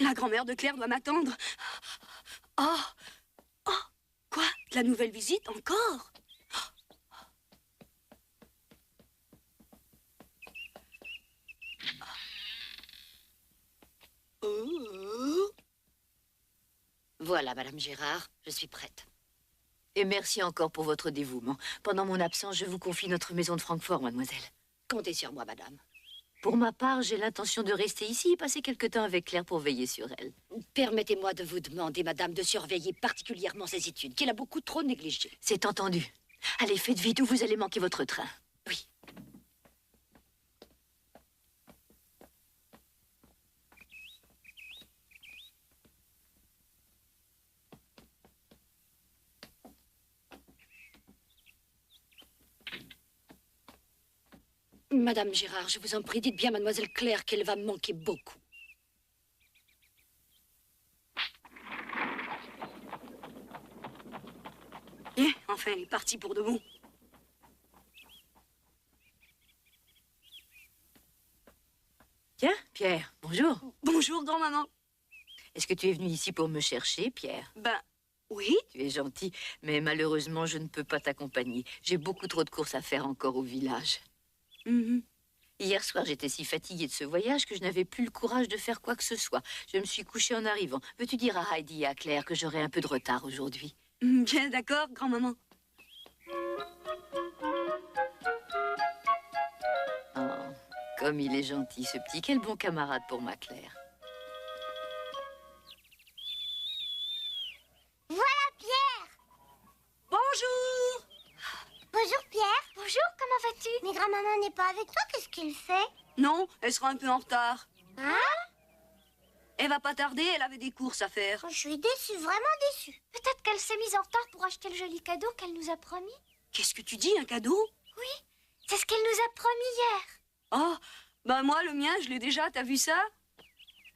La grand-mère de Claire doit m'attendre. Oh, oh, quoi? De la nouvelle visite encore? Oh. Voilà, Madame Gérard, je suis prête. Et merci encore pour votre dévouement. Pendant mon absence, je vous confie notre maison de Francfort, mademoiselle. Comptez sur moi, madame. Pour ma part, j'ai l'intention de rester ici et passer quelque temps avec Claire pour veiller sur elle. Permettez-moi de vous demander, madame, de surveiller particulièrement ses études, qu'elle a beaucoup trop négligées. C'est entendu. Allez, faites vite ou vous allez manquer votre train. Oui. Madame Gérard, je vous en prie, dites bien à mademoiselle Claire qu'elle va me manquer beaucoup. Bien, enfin, elle est partie pour de bon. Tiens, Pierre, bonjour. Bonjour, grand-maman. Est-ce que tu es venu ici pour me chercher, Pierre? Ben, oui. Tu es gentil, mais malheureusement, je ne peux pas t'accompagner. J'ai beaucoup trop de courses à faire encore au village. Hier soir, j'étais si fatiguée de ce voyage que je n'avais plus le courage de faire quoi que ce soit. Je me suis couchée en arrivant. Veux-tu dire à Heidi et à Claire que j'aurai un peu de retard aujourd'hui? Bien, d'accord, grand-maman. Oh, comme il est gentil, ce petit. Quel bon camarade pour ma Claire. Voilà Pierre! Bonjour. Bonjour Pierre! Bonjour, comment vas-tu? Mais grand-maman n'est pas avec toi, qu'est-ce qu'elle fait? Non, elle sera un peu en retard. Hein? Elle va pas tarder, elle avait des courses à faire. Je suis déçue, vraiment déçue. Peut-être qu'elle s'est mise en retard pour acheter le joli cadeau qu'elle nous a promis. Qu'est-ce que tu dis, un cadeau? Oui, c'est ce qu'elle nous a promis hier. Oh, ben moi, le mien, je l'ai déjà, t'as vu ça?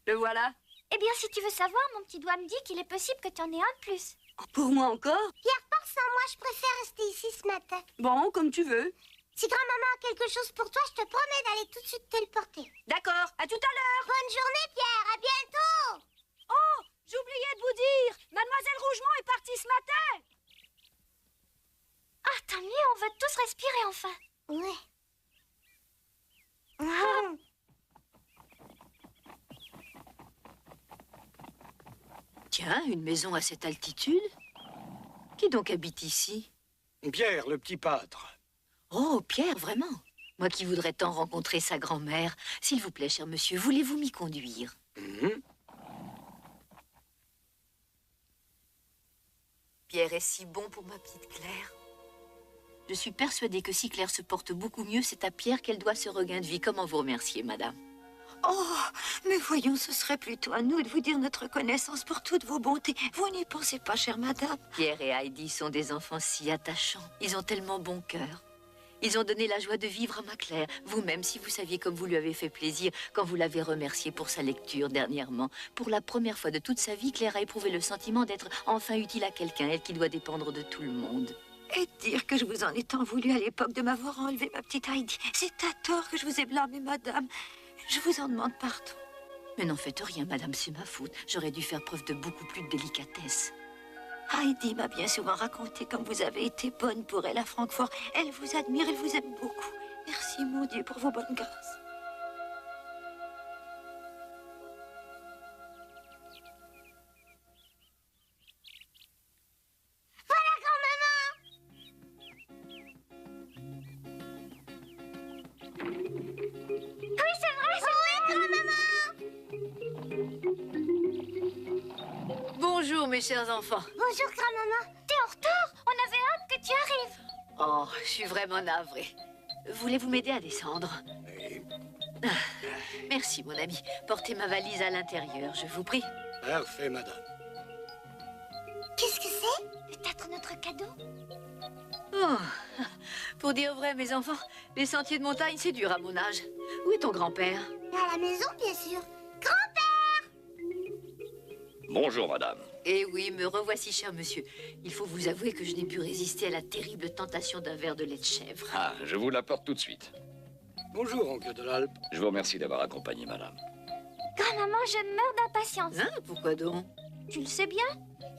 Le voilà. Eh bien, si tu veux savoir, mon petit doigt me dit qu'il est possible que tu en aies un de plus. Oh, pour moi encore? Pierre, pars sans moi, je préfère rester ici ce matin. Bon, comme tu veux. Si grand-maman a quelque chose pour toi, je te promets d'aller tout de suite te le porter. D'accord, à tout à l'heure. Bonne journée Pierre, à bientôt! Oh, j'oubliais de vous dire, Mademoiselle Rougemont est partie ce matin. Ah, tant mieux, on va tous respirer enfin. Ouais. Tiens, une maison à cette altitude? Qui donc habite ici? Pierre, le petit pâtre. Oh, Pierre, vraiment? Moi qui voudrais tant rencontrer sa grand-mère. S'il vous plaît, cher monsieur, voulez-vous m'y conduire? Pierre est si bon pour ma petite Claire. Je suis persuadée que si Claire se porte beaucoup mieux, c'est à Pierre qu'elle doit ce regain de vie. Comment vous remercier, madame? Oh, mais voyons, ce serait plutôt à nous de vous dire notre reconnaissance pour toutes vos bontés. Vous n'y pensez pas, chère madame? Pierre et Heidi sont des enfants si attachants. Ils ont tellement bon cœur. Ils ont donné la joie de vivre à ma Claire. Vous-même, si vous saviez comme vous lui avez fait plaisir quand vous l'avez remerciée pour sa lecture dernièrement. Pour la première fois de toute sa vie, Claire a éprouvé le sentiment d'être enfin utile à quelqu'un, elle qui doit dépendre de tout le monde. Et dire que je vous en ai tant voulu à l'époque de m'avoir enlevé ma petite Heidi. C'est à tort que je vous ai blâmé, madame. Je vous en demande pardon. Mais n'en faites rien, madame, c'est ma faute. J'aurais dû faire preuve de beaucoup plus de délicatesse. Heidi m'a bien souvent raconté comme vous avez été bonne pour elle à Francfort. Elle vous admire, elle vous aime beaucoup. Merci, mon Dieu, pour vos bonnes grâces. Voilà grand-maman! Oui, c'est vrai, grand-maman! Bonjour, mes chers enfants. Bonjour grand-maman. T'es en retard? On avait hâte que tu arrives. Oh, je suis vraiment navrée. Voulez-vous m'aider à descendre? Ah, merci, mon ami. Portez ma valise à l'intérieur, je vous prie. Parfait, madame. Qu'est-ce que c'est? Peut-être notre cadeau? Oh, pour dire vrai, mes enfants, les sentiers de montagne, c'est dur à mon âge. Où est ton grand-père? À la maison, bien sûr. Bonjour, madame. Eh oui, me revoici, cher monsieur. Il faut vous avouer que je n'ai pu résister à la terrible tentation d'un verre de lait de chèvre. Ah, je vous l'apporte tout de suite. Bonjour, oncle de l'Alpe. Je vous remercie d'avoir accompagné madame. Grand-maman, je meurs d'impatience. Hein? Pourquoi donc? Tu le sais bien?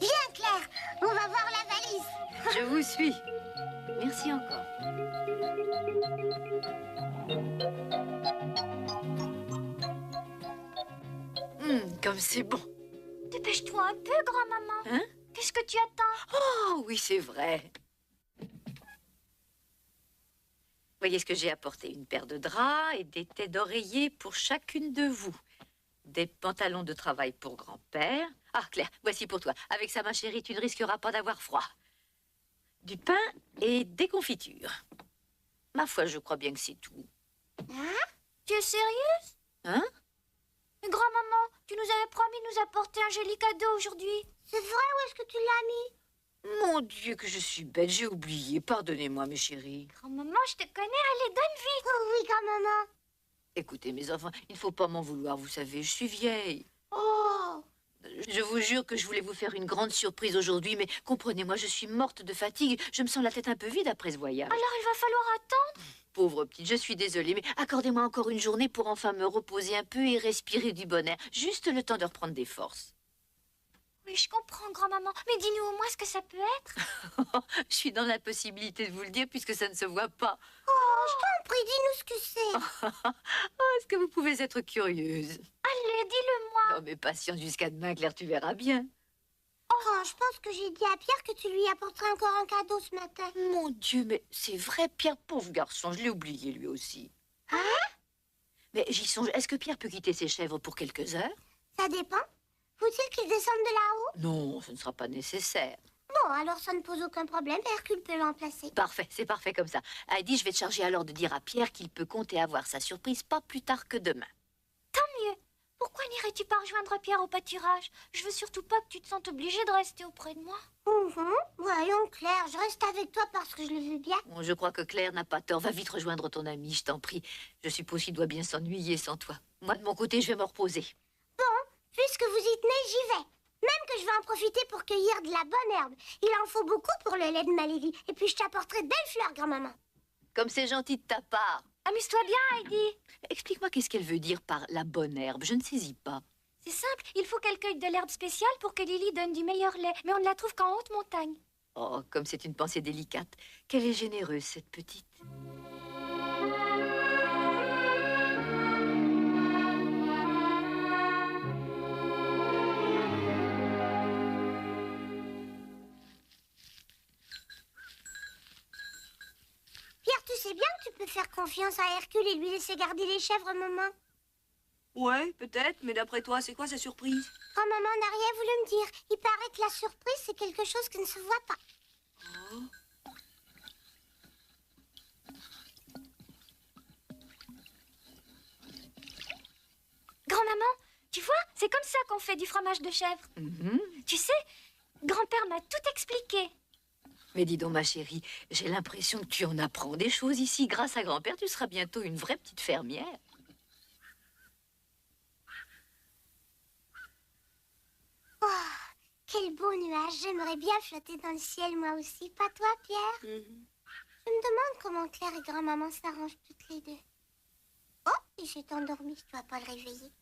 Viens, Claire, on va voir la valise. Je vous suis. Merci encore. Comme c'est bon. Dépêche-toi un peu, grand-maman. Hein? Qu'est-ce que tu attends? Oh, oui, c'est vrai. Voyez ce que j'ai apporté. Une paire de draps et des têtes d'oreiller pour chacune de vous. Des pantalons de travail pour grand-père. Ah, Claire, voici pour toi. Avec ça, ma chérie, tu ne risqueras pas d'avoir froid. Du pain et des confitures. Ma foi, je crois bien que c'est tout. Tu es sérieuse? Hein? Mais grand-maman, tu nous avais promis de nous apporter un joli cadeau aujourd'hui. C'est vrai, où est-ce que tu l'as mis? Mon Dieu, que je suis bête, j'ai oublié. Pardonnez-moi, mes chéris. Grand-maman, je te connais, allez, donne vite. Oh oui, grand-maman. Écoutez, mes enfants, il ne faut pas m'en vouloir, vous savez, je suis vieille. Oh. Je vous jure que je voulais vous faire une grande surprise aujourd'hui, mais comprenez-moi, je suis morte de fatigue. Je me sens la tête un peu vide après ce voyage. Alors il va falloir attendre. Pauvre petite, je suis désolée, mais accordez-moi encore une journée pour enfin me reposer un peu et respirer du bon air. Juste le temps de reprendre des forces. Oui, je comprends, grand-maman. Mais dis-nous au moins ce que ça peut être. Je suis dans l'impossibilité de vous le dire puisque ça ne se voit pas. Oh, je t'en prie, dis-nous ce que c'est. Est-ce que vous pouvez être curieuse? Allez, dis-le-moi. Oh, mais patiente jusqu'à demain, Claire, tu verras bien. Oh, je pense que j'ai dit à Pierre que tu lui apporterais encore un cadeau ce matin. Mon Dieu, mais c'est vrai, Pierre, pauvre garçon, je l'ai oublié lui aussi. Hein? Mais j'y songe, est-ce que Pierre peut quitter ses chèvres pour quelques heures? Ça dépend. Faut-il qu'il descende de là-haut? Non, ce ne sera pas nécessaire. Bon, alors ça ne pose aucun problème. Hercule peut l'emplacer. Parfait, c'est parfait comme ça. Heidi, je vais te charger alors de dire à Pierre qu'il peut compter avoir sa surprise pas plus tard que demain. Tant mieux. Pourquoi n'irais-tu pas rejoindre Pierre au pâturage? Je veux surtout pas que tu te sentes obligée de rester auprès de moi. Voyons, Claire, je reste avec toi parce que je le veux bien. Bon, je crois que Claire n'a pas tort. Va vite rejoindre ton ami, je t'en prie. Je suppose qu'il doit bien s'ennuyer sans toi. Moi, de mon côté, je vais me reposer. Puisque vous y tenez, j'y vais. Même que je vais en profiter pour cueillir de la bonne herbe. Il en faut beaucoup pour le lait de Malévie. Et puis je t'apporterai de belles fleurs, grand-maman. Comme c'est gentil de ta part. Amuse-toi bien, Heidi. Explique-moi qu'est-ce qu'elle veut dire par la bonne herbe. Je ne saisis pas. C'est simple, il faut qu'elle cueille de l'herbe spéciale pour que Lily donne du meilleur lait. Mais on ne la trouve qu'en haute montagne. Oh, comme c'est une pensée délicate. Qu'elle est généreuse, cette petite. Pierre, tu sais bien que tu peux faire confiance à Hercule et lui laisser garder les chèvres, maman. Ouais, peut-être, mais d'après toi, c'est quoi sa surprise? Grand-maman n'a rien voulu me dire. Il paraît que la surprise, c'est quelque chose qui ne se voit pas. Grand-maman, tu vois, c'est comme ça qu'on fait du fromage de chèvre. Tu sais, grand-père m'a tout expliqué. Mais dis donc, ma chérie, j'ai l'impression que tu en apprends des choses ici. Grâce à grand-père, tu seras bientôt une vraie petite fermière. Oh, quel beau nuage. J'aimerais bien flotter dans le ciel, moi aussi. Pas toi, Pierre? Je me demande comment Claire et grand-maman s'arrangent toutes les deux. Oh, il s'est endormi. Je dois pas le réveiller.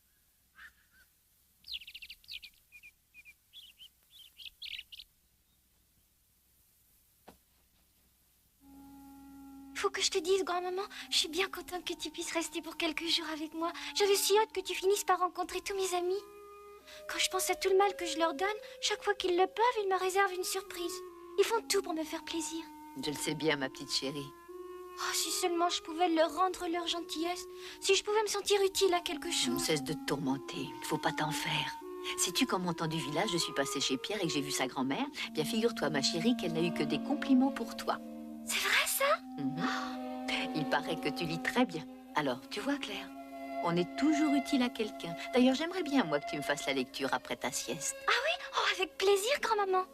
Faut que je te dise, grand-maman, je suis bien contente que tu puisses rester pour quelques jours avec moi. J'avais si hâte que tu finisses par rencontrer tous mes amis. Quand je pense à tout le mal que je leur donne, chaque fois qu'ils le peuvent, ils me réservent une surprise. Ils font tout pour me faire plaisir. Je le sais bien, ma petite chérie. Oh, si seulement je pouvais leur rendre leur gentillesse, si je pouvais me sentir utile à quelque On chose. cesse de te tourmenter, il ne faut pas t'en faire. Sais-tu qu'en montant du village, je suis passée chez Pierre et que j'ai vu sa grand-mère? Bien, figure-toi, ma chérie, qu'elle n'a eu que des compliments pour toi. C'est vrai, ça? Il paraît que tu lis très bien. Alors, tu vois, Claire, on est toujours utile à quelqu'un. D'ailleurs, j'aimerais bien, moi, que tu me fasses la lecture après ta sieste. Ah oui? Oh, avec plaisir, grand-maman.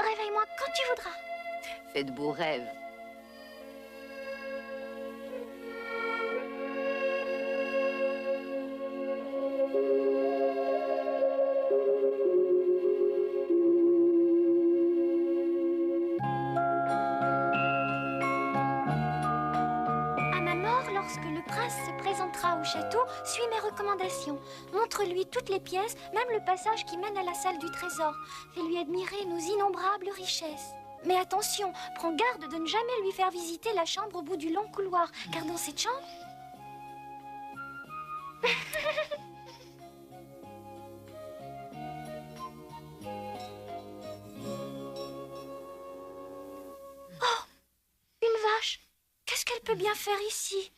Réveille-moi quand tu voudras. Fais de beaux rêves. lorsque le prince se présentera au château, suis mes recommandations. Montre-lui toutes les pièces, même le passage qui mène à la salle du trésor. Fais-lui admirer nos innombrables richesses. Mais attention, prends garde de ne jamais lui faire visiter la chambre au bout du long couloir, car dans cette chambre... Oh, une vache! Qu'est-ce qu'elle peut bien faire ici?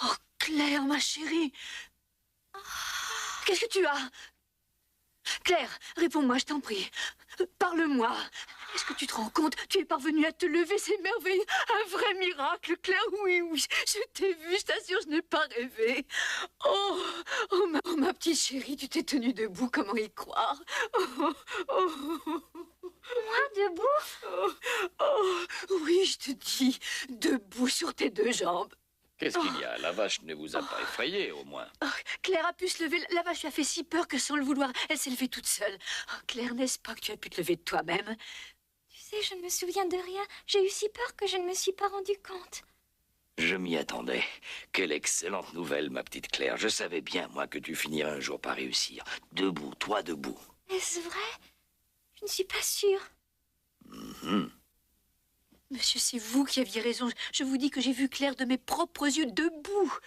Oh, Claire, ma chérie. Qu'est-ce que tu as? Claire, réponds-moi, je t'en prie. Parle-moi. Est-ce que tu te rends compte? Tu es parvenue à te lever, c'est merveilleux. Un vrai miracle, Claire. Oui, oui, je t'ai vue, je t'assure, je n'ai pas rêvé. Ma petite chérie, tu t'es tenue debout, comment y croire? Moi, debout? Oui, je te dis, debout sur tes deux jambes. Qu'est-ce qu'il y a? La vache ne vous a pas effrayé, au moins. Oh, Claire a pu se lever. La vache lui a fait si peur que sans le vouloir, elle s'est levée toute seule. Oh, Claire, n'est-ce pas que tu as pu te lever de toi-même? Tu sais, je ne me souviens de rien. J'ai eu si peur que je ne me suis pas rendu compte. Je m'y attendais. Quelle excellente nouvelle, ma petite Claire. Je savais bien, moi, que tu finirais un jour par réussir. Debout, toi debout. Est-ce vrai? Je ne suis pas sûre. Monsieur, c'est vous qui aviez raison. Je vous dis que j'ai vu Claire de mes propres yeux debout.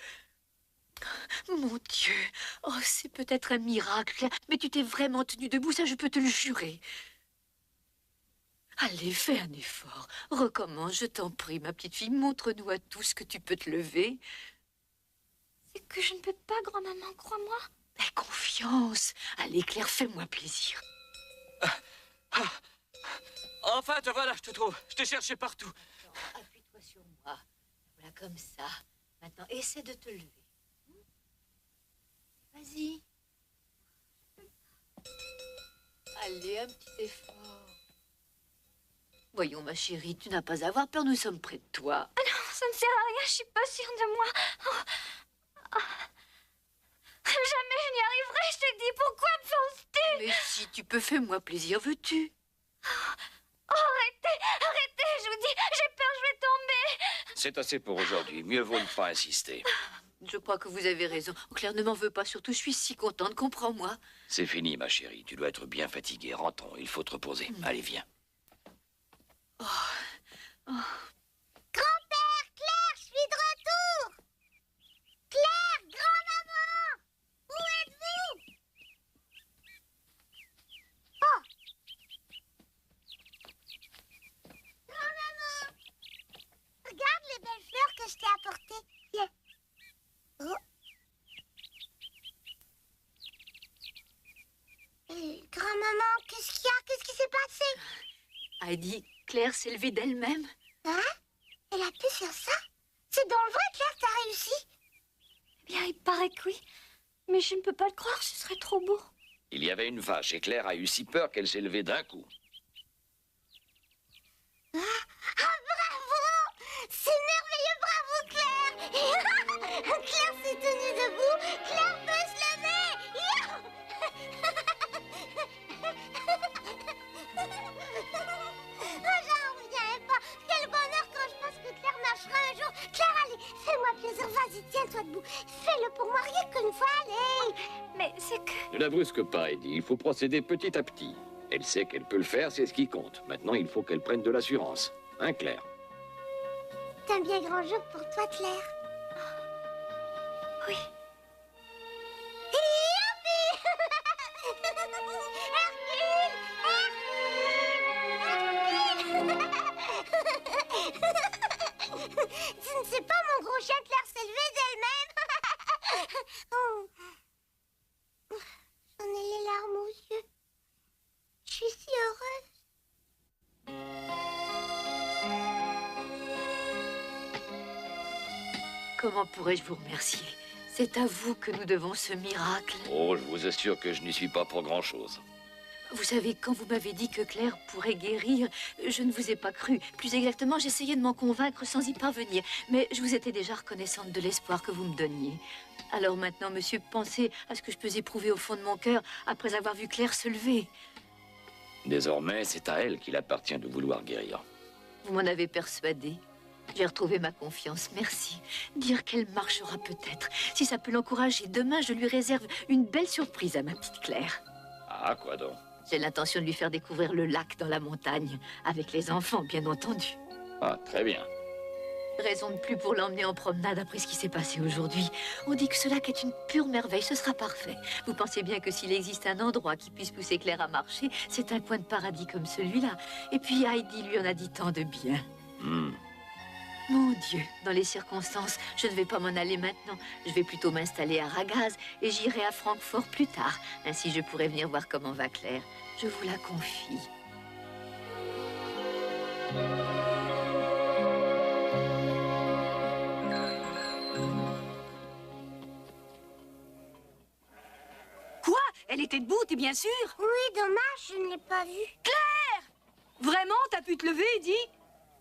Mon Dieu. Oh, c'est peut-être un miracle, Claire, mais tu t'es vraiment tenue debout, ça je peux te le jurer. Allez, fais un effort. Recommence, je t'en prie, ma petite fille. Montre-nous à tous que tu peux te lever. C'est que je ne peux pas, grand-maman, crois-moi. Aie confiance. Allez, Claire, fais-moi plaisir. Enfin, te voilà, je te trouve. Je t'ai cherché partout. Appuie-toi sur moi. Voilà, comme ça. Maintenant, essaie de te lever. Vas-y. Allez, un petit effort. Voyons, ma chérie, tu n'as pas à avoir peur, nous sommes près de toi. Ah non, ça ne sert à rien, je suis pas sûre de moi. Jamais je n'y arriverai, je te dis. Pourquoi me forces-tu? Mais si tu peux, fais-moi plaisir, veux-tu? Oh, arrêtez, je vous dis, j'ai peur, je vais tomber. C'est assez pour aujourd'hui. Mieux vaut ne pas insister. Je crois que vous avez raison. Oh, Claire, ne m'en veux pas, surtout, je suis si contente, comprends-moi. C'est fini, ma chérie. Tu dois être bien fatiguée. Rentrons, il faut te reposer. Allez, viens. Grand-père, Claire, je suis de retour. Claire, grand-maman, où êtes-vous? Oh. Grand-maman, regarde les belles fleurs que je t'ai apportées. Viens. Oh. Grand-maman, qu'est-ce qu'il y a? Qu'est-ce qui s'est passé? Heidi, Claire s'est levée d'elle-même. Hein? Elle a pu faire ça? C'est dans le vrai, Claire, t'as réussi? Eh bien, il paraît que oui. Mais je ne peux pas le croire, ce serait trop beau. Il y avait une vache et Claire a eu si peur qu'elle s'est levée d'un coup. Ah, bravo! C'est merveilleux, bravo, Claire! Claire s'est tenue debout, Claire peut se lever! J'en reviens pas! Quel bonheur quand je pense que Claire marchera un jour! Claire, allez, fais-moi plaisir, vas-y, tiens-toi debout! Fais-le pour moi rien qu'une fois, allez! Mais c'est que... Ne la brusque pas, Eddie. Il faut procéder petit à petit. Elle sait qu'elle peut le faire, c'est ce qui compte. Maintenant, il faut qu'elle prenne de l'assurance. Hein, Claire? C'est un bien grand jour pour toi, Claire. Oui. Youpi! Comment pourrais-je vous remercier? C'est à vous que nous devons ce miracle. Oh, je vous assure que je n'y suis pas pour grand-chose. Vous savez, quand vous m'avez dit que Claire pourrait guérir, je ne vous ai pas cru. Plus exactement, j'essayais de m'en convaincre sans y parvenir. Mais je vous étais déjà reconnaissante de l'espoir que vous me donniez. Alors maintenant, monsieur, pensez à ce que je peux éprouver au fond de mon cœur après avoir vu Claire se lever. Désormais, c'est à elle qu'il appartient de vouloir guérir. Vous m'en avez persuadée. J'ai retrouvé ma confiance, merci. Dire qu'elle marchera peut-être. Si ça peut l'encourager, demain, je lui réserve une belle surprise à ma petite Claire. Ah, quoi donc? J'ai l'intention de lui faire découvrir le lac dans la montagne, avec les enfants, bien entendu. Ah, très bien. Raison de plus pour l'emmener en promenade après ce qui s'est passé aujourd'hui. On dit que ce lac est une pure merveille, ce sera parfait. Vous pensez bien que s'il existe un endroit qui puisse pousser Claire à marcher, c'est un coin de paradis comme celui-là. Et puis Heidi lui en a dit tant de bien. Mon Dieu, dans les circonstances, je ne vais pas m'en aller maintenant. Je vais plutôt m'installer à Ragaz et j'irai à Francfort plus tard. Ainsi, je pourrai venir voir comment va Claire. Je vous la confie. Quoi? Elle était debout, t'es bien sûr? Oui, dommage, je ne l'ai pas vue. Vraiment? T'as pu te lever, Eddie?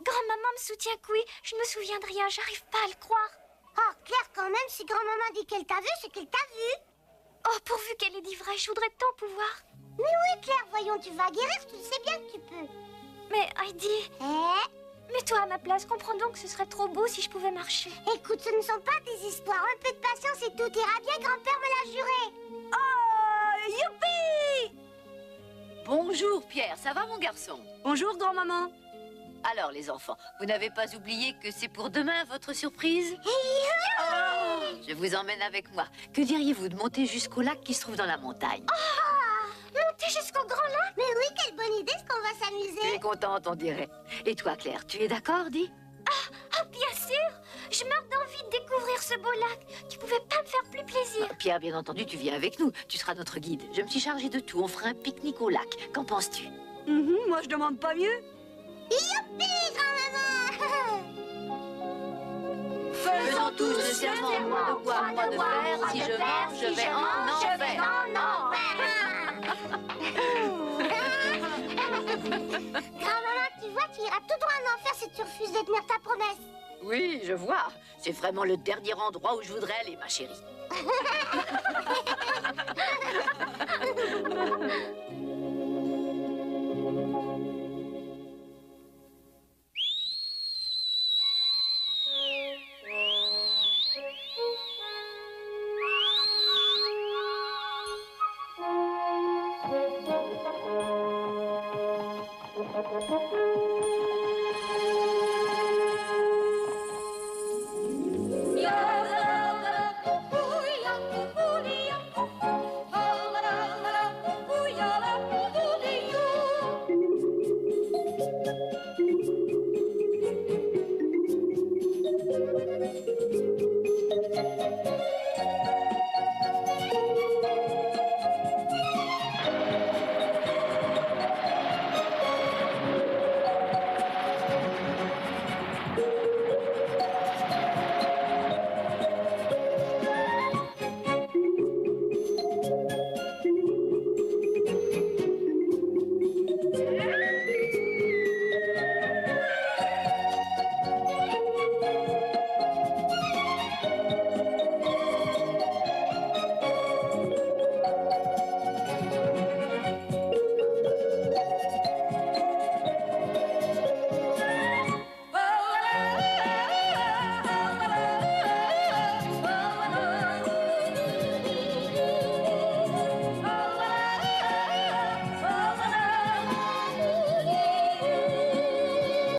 Grand-maman me soutient que oui. Je ne me souviens de rien, j'arrive pas à le croire. Oh, Claire, quand même, si grand-maman dit qu'elle t'a vue, c'est qu'elle t'a vue. Oh, pourvu qu'elle ait dit vrai, je voudrais tant pouvoir. Mais oui, Claire, voyons, tu vas guérir, tu le sais bien que tu peux. Mais Heidi, Eh? mets-toi à ma place, comprends donc que ce serait trop beau si je pouvais marcher. Écoute, ce ne sont pas des histoires. Un peu de patience et tout ira bien, grand-père me l'a juré. Oh, youpi! Bonjour, Pierre. Ça va, mon garçon? Bonjour, grand-maman. Alors, les enfants, vous n'avez pas oublié que c'est pour demain, votre surprise? Je vous emmène avec moi. Que diriez-vous de monter jusqu'au lac qui se trouve dans la montagne? Monter jusqu'au grand lac? Mais oui, quelle bonne idée, est-ce qu'on va Tu s'amuser? es contente, on dirait. Et toi, Claire, tu es d'accord, dis? Ah, bien sûr. Je meurs d'envie de découvrir ce beau lac. Tu pouvais pas me faire plus plaisir. Pierre, bien entendu, tu viens avec nous. Tu seras notre guide. Je me suis chargée de tout. On fera un pique-nique au lac. Qu'en penses-tu? Moi, je demande pas mieux. Youpi, grand-maman! Faisons tous le serment de boire, moi de fer. Si je mange, je vais en enfer. Grand-maman, tu vois, tu iras tout droit en enfer si tu refuses de tenir ta promesse. Oui, je vois. C'est vraiment le dernier endroit où je voudrais aller, ma chérie. Thank you.